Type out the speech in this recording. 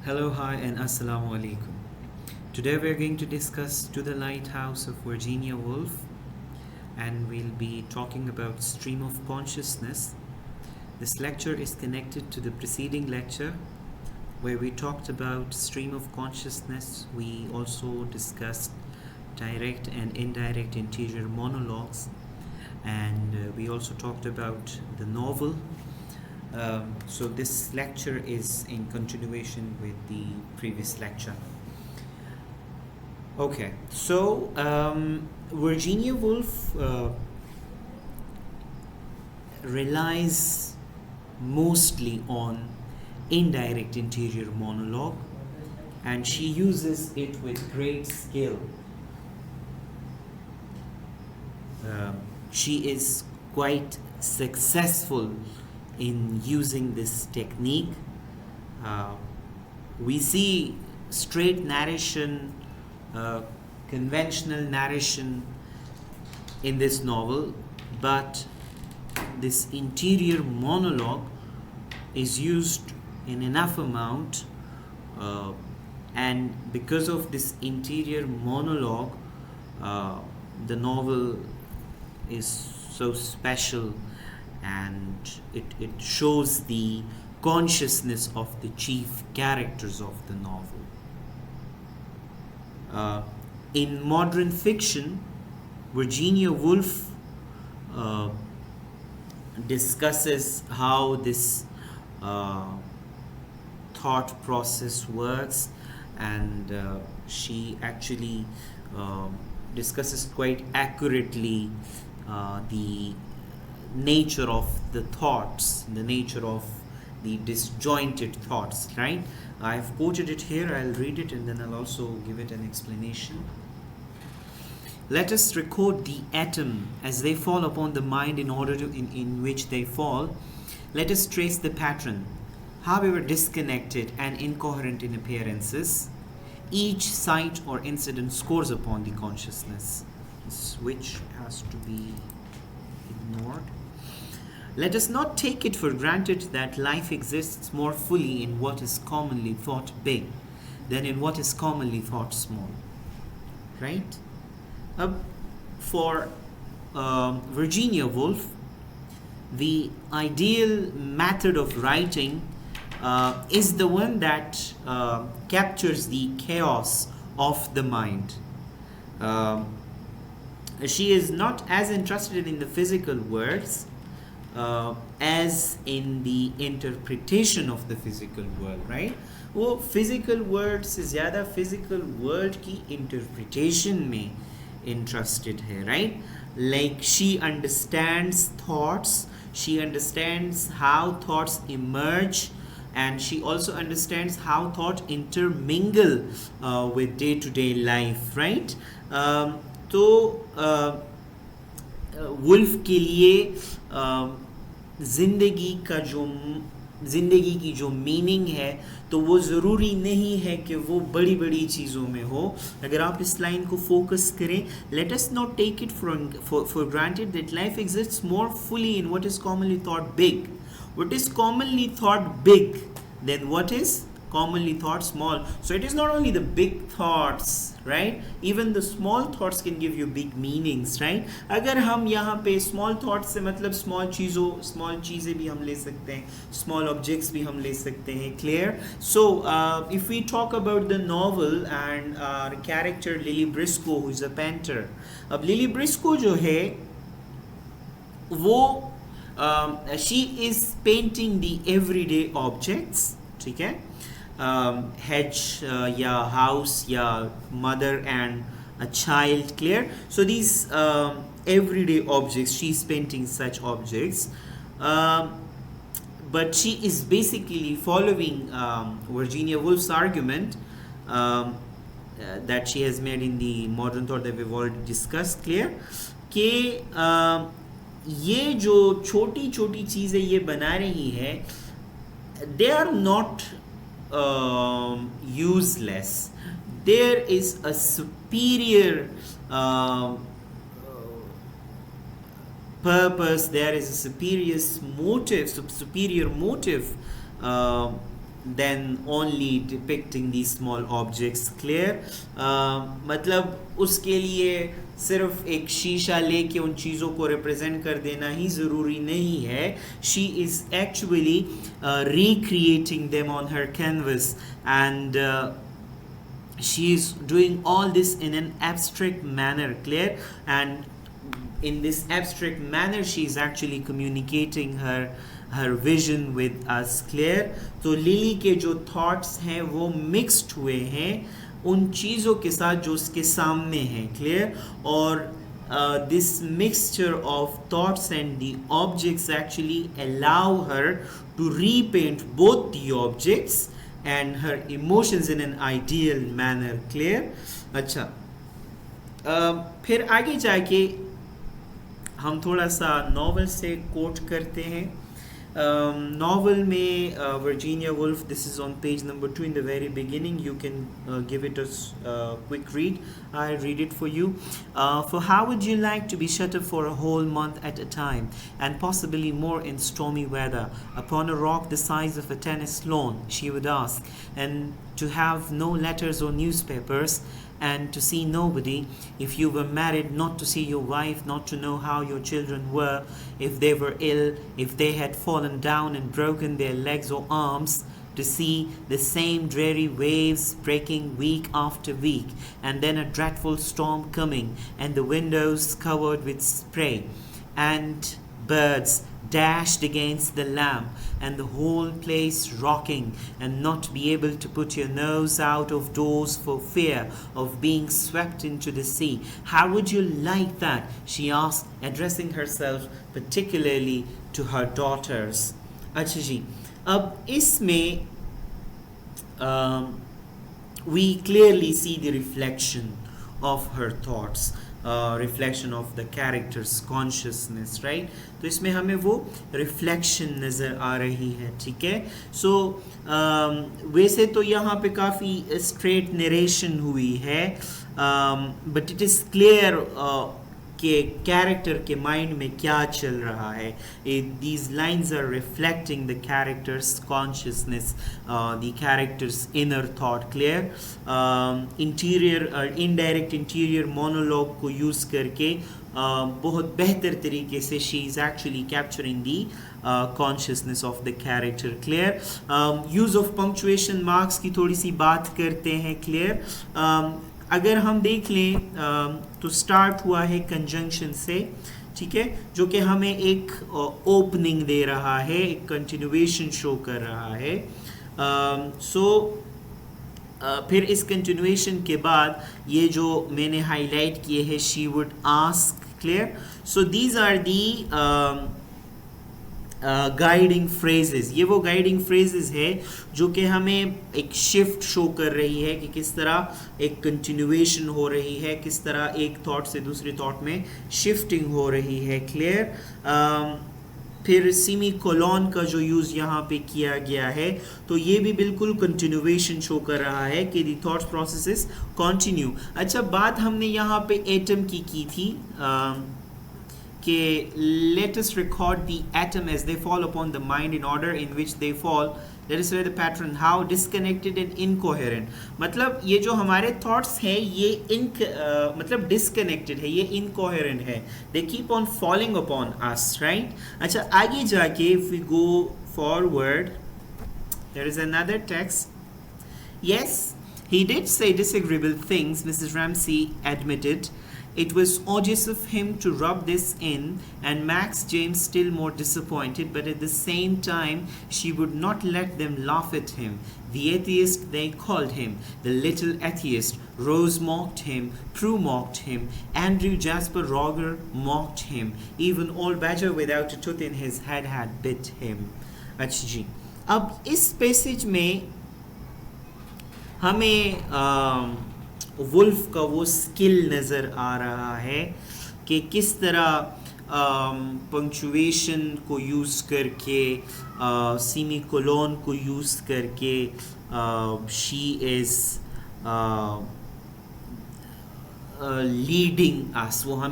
Hello, hi, and Assalamu alaikum. Today we are going to discuss To the Lighthouse of Virginia Woolf, and we'll be talking about stream of consciousness. This lecture is connected to the preceding lecture where we talked about stream of consciousness. We also discussed direct and indirect interior monologues, and we also talked about the novel. So this lecture is in continuation with the previous lecture. Okay, so Virginia Woolf relies mostly on indirect interior monologue, and she uses it with great skill. She is quite successful in using this technique. We see straight narration, conventional narration in this novel, but this interior monologue is used in enough amount, and because of this interior monologue, the novel is so special, and it shows the consciousness of the chief characters of the novel. In modern fiction, Virginia Woolf discusses how this thought process works, and she actually discusses quite accurately the nature of the thoughts, the nature of the disjointed thoughts, right? I've quoted it here, I'll read it and then I'll also give it an explanation. Let us record the atom as they fall upon the mind in order to in which they fall. Let us trace the pattern, however disconnected and incoherent in appearances. Each sight or incident scores upon the consciousness. This which has to be ignored. Let us not take it for granted that life exists more fully in what is commonly thought big than in what is commonly thought small. Right? For Virginia Woolf, the ideal method of writing is the one that captures the chaos of the mind. She is not as interested in the physical words as in the interpretation of the physical world, right? वो physical words से ज़्यादा physical world की interpretation में interested है, right? Like she understands thoughts, she understands how thoughts emerge, and she also understands how thought intermingle with day-to-day life, right? तो wolf के लिए ज़िंदगी की जो मीनिंग है तो वो ज़रूरी नहीं है कि वो बड़ी बड़ी चीज़ों में हो. अगर आप इस लाइन को फोकस करें, let us not take it for granted that life exists more fully in what is commonly thought big. What is commonly thought big, then what is commonly thought small? So it is not only the big thoughts, right? Even the small thoughts can give you big meanings, right? अगर हम यहाँ पे small thoughts से मतलब small चीज़ें भी हम ले सकते हैं, small objects भी हम ले सकते हैं. Clear? So if we talk about the novel and our character Lily Briscoe, who is a painter. अब Lily Briscoe जो है वो she is painting the everyday objects, ठीक है? Hedge या house या mother and a child, clear? So these everyday objects, she's painting such objects, but she is basically following Virginia Woolf's argument that she has made in the modern thought that we've already discussed, clear? कि ये जो छोटी छोटी चीज़ें ये बना रही है, they are not useless. There is a superior purpose, there is a superior motive than only depicting these small objects. Clear? मतलब उसके लिए सिर्फ एक शीशा लेके उन चीज़ों को रिप्रेजेंट कर देना ही ज़रूरी नहीं है. She is actually recreating them on her canvas, and she is doing all this in an abstract manner. Clear? And in this abstract manner she is actually communicating her vision with us. Clear? तो lily के जो thoughts हैं वो mixed हुए हैं उन चीज़ों के साथ जो उसके सामने हैं. क्लियर? और this mixture of thoughts and the objects actually allow her to repaint both the objects and her emotions in an ideal manner. Clear? अच्छा, फिर आगे जाके हम थोड़ा सा नॉवल से कोट करते हैं. नॉवल में Virginia Woolf, this is on page number 2 in the very beginning. You can give it a quick read. I read it for you. For how would you like to be shut up for a whole month at a time, and possibly more in stormy weather, upon a rock the size of a tennis lawn, she would ask, and to have no letters or newspapers, and to see nobody, if you were married, not to see your wife, not to know how your children were, if they were ill, if they had fallen down and broken their legs or arms, to see the same dreary waves breaking week after week, and then a dreadful storm coming, and the windows covered with spray, and birds dashed against the lamp, and the whole place rocking, and not be able to put your nose out of doors for fear of being swept into the sea. How would you like that? She asked, addressing herself particularly to her daughters. अच्छा जी, अब इसमें we clearly see the reflection of her thoughts, reflection of the character's consciousness, right? तो इसमें हमें वो reflection नज़र आ रही है. ठीक है? So वैसे तो यहाँ पे काफ़ी straight narration हुई है, but it is clear के कैरेक्टर के माइंड में क्या चल रहा है. These lines are reflecting the character's consciousness, the character's inner thought. Clear? Interior indirect interior monologue को यूज़ करके बहुत बेहतर तरीके से she is actually capturing the consciousness of the character. Clear? use of punctuation marks की थोड़ी सी बात करते हैं. Clear? अगर हम देख लें तो स्टार्ट हुआ है कंजंक्शन से. ठीक है? जो कि हमें एक ओपनिंग दे रहा है, एक कंटिन्यूएशन शो कर रहा है. फिर इस कंटिन्यूएशन के बाद ये जो मैंने हाईलाइट किए हैं, she would ask. Clear? So these are the guiding phrases. ये वो गाइडिंग फ्रेजेस है जो कि हमें एक शिफ्ट शो कर रही है कि किस तरह एक कंटिन्यूएशन हो रही है, किस तरह एक थॉट से दूसरे थॉट में शिफ्टिंग हो रही है. क्लियर? फिर सीमी कोलॉन का जो यूज़ यहाँ पे किया गया है, तो ये भी बिल्कुल कंटिन्यूएशन शो कर रहा है कि दी थॉट्स प्रोसेसेस कंटिन्यू. अच्छा, बात हमने यहाँ पे एटम की थी कि let us record the atom as they fall upon the mind in order in which they fall. Let us say the pattern, how disconnected and incoherent. मतलब ये जो हमारे thoughts हैं ये मतलब disconnected है, ये incoherent है. They keep on falling upon us, right? अच्छा, आगे जाके if we go forward, there is another text. Yes, he did say disagreeable things, Mrs. Ramsey admitted. It was odious of him to rub this in, and Max James still more disappointed, but at the same time she would not let them laugh at him. The atheist, they called him, the little atheist. Rose mocked him, Prue mocked him, Andrew Jasper Roger mocked him. Even old Badger without a tooth in his head had bit him. अच्छा जी, अब इस passage में हमें wolf का वो skill नज़र आ रहा है कि किस तरह पंक्चुएशन को यूज़ करके, सीमी कोलोन को यूज़ करके शी इज़ लीडिंग अस. वो